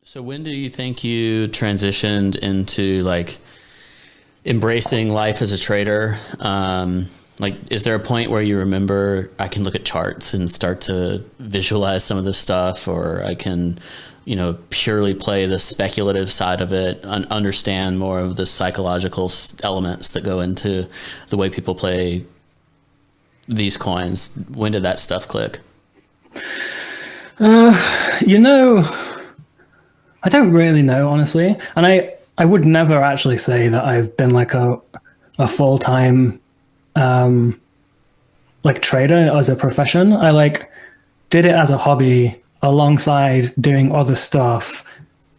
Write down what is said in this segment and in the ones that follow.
So when do you think you transitioned into like embracing life as a trader? Like, is there a point where you remember I can look at charts and start to visualize some of this stuff, or I can, purely play the speculative side of it and understand more of the psychological elements that go into the way people play these coins? When did that stuff click? I don't really know, honestly. And I would never actually say that I've been like a full-time like trader as a profession. I like did it as a hobby alongside doing other stuff.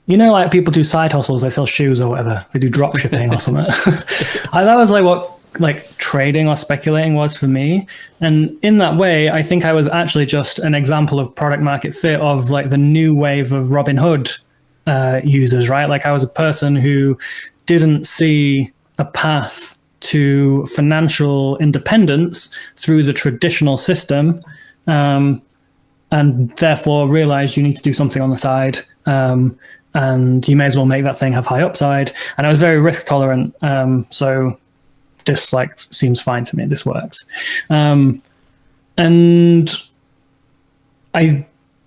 Like people do side hustles, they sell shoes or whatever. They do drop shipping or something. That was like what like trading or speculating was for me. And in that way, I think I was actually just an example of product market fit of like the new wave of Robinhood users, right? Like I was a person who didn't see a path to financial independence through the traditional system, and therefore realized you need to do something on the side, and you may as well make that thing have high upside. And I was very risk tolerant, so this like seems fine to me. This works, and I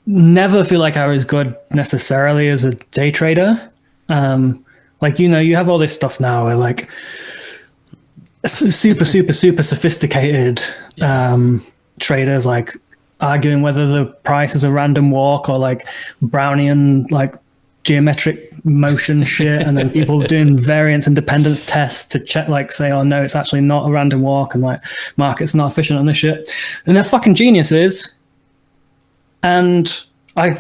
never feel like I was good necessarily as a day trader. Like, you have all this stuff now where like super sophisticated traders like arguing whether the price is a random walk or like Brownian like geometric motion shit, and then people doing variance and dependence tests to check, like say, oh no, it's actually not a random walk, and like market's not efficient on this shit, and they're fucking geniuses. And I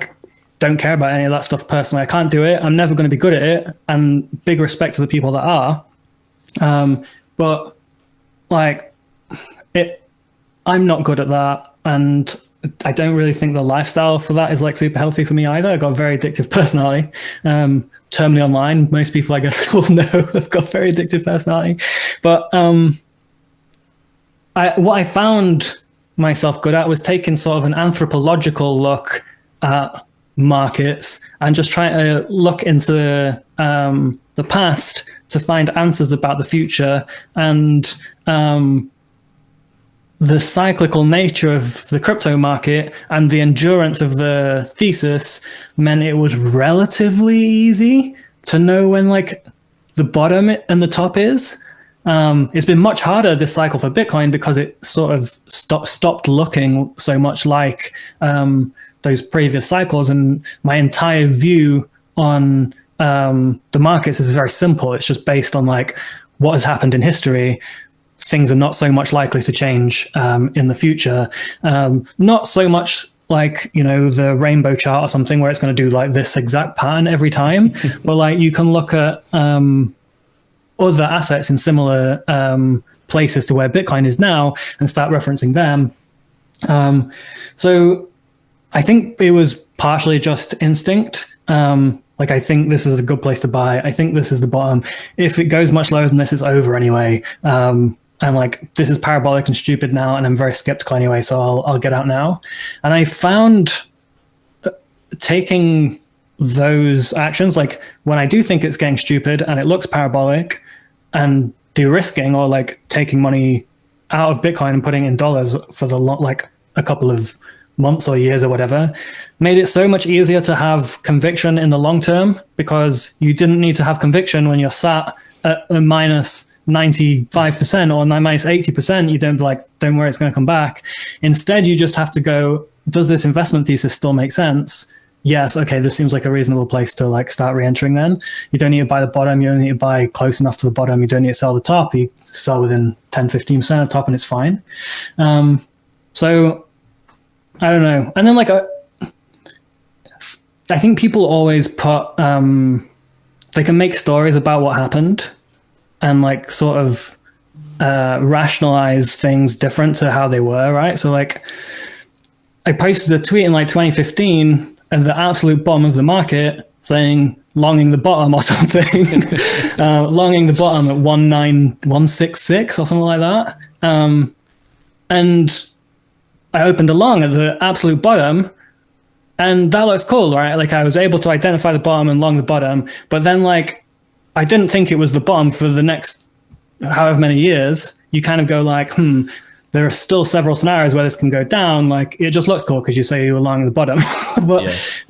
don't care about any of that stuff personally. I can't do it. I'm never going to be good at it, and big respect to the people that are. But like I'm not good at that, and I don't really think the lifestyle for that is like super healthy for me either. I've got a very addictive personality. Terminally online, most people I guess will know I've got very addictive personality. But what I found myself good at was taking sort of an anthropological look at markets and just trying to look into the past to find answers about the future. And the cyclical nature of the crypto market and the endurance of the thesis meant it was relatively easy to know when like the bottom and the top is. It's been much harder this cycle for Bitcoin because it sort of stopped looking so much like those previous cycles. And my entire view on the markets is very simple. It's just based on like what has happened in history. Things are not so much likely to change in the future. Not so much like, the rainbow chart or something where it's going to do like this exact pattern every time. But like you can look at other assets in similar places to where Bitcoin is now and start referencing them. So I think it was partially just instinct. Like, I think this is a good place to buy. I think this is the bottom. If it goes much lower than this, it's over anyway. And like, this is parabolic and stupid now, and I'm very skeptical anyway, so I'll get out now. And I found taking those actions, like when I do think it's getting stupid and it looks parabolic, and de-risking or like taking money out of Bitcoin and putting in dollars for like a couple of months or years or whatever, made it so much easier to have conviction in the long term, because you didn't need to have conviction when you're sat at a minus 95% or minus 80%. You don't worry, it's going to come back. Instead, you just have to go, does this investment thesis still make sense? Yes, okay, this seems like a reasonable place to like start re-entering then. You don't need to buy the bottom, you only need to buy close enough to the bottom, you don't need to sell the top, you sell within 10-15% of top and it's fine. So I don't know. And then like I think people always put they can make stories about what happened and like sort of rationalize things different to how they were, right? So like I posted a tweet in like 2015 at the absolute bottom of the market saying longing the bottom or something, longing the bottom at 19166 or something like that. And I opened a long at the absolute bottom, And that looks cool, right? Like I was able to identify the bottom and long the bottom, but then like I didn't think it was the bottom for the next however many years. You kind of go like, there are still several scenarios where this can go down. Like it just looks cool because you say you were long the bottom. But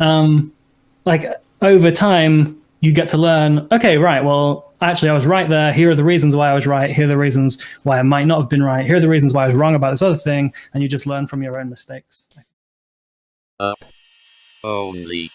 like over time, you get to learn, okay, right, well, actually I was right there. Here are the reasons why I was right. Here are the reasons why I might not have been right. Here are the reasons why I was wrong about this other thing. And you just learn from your own mistakes. UpOnly.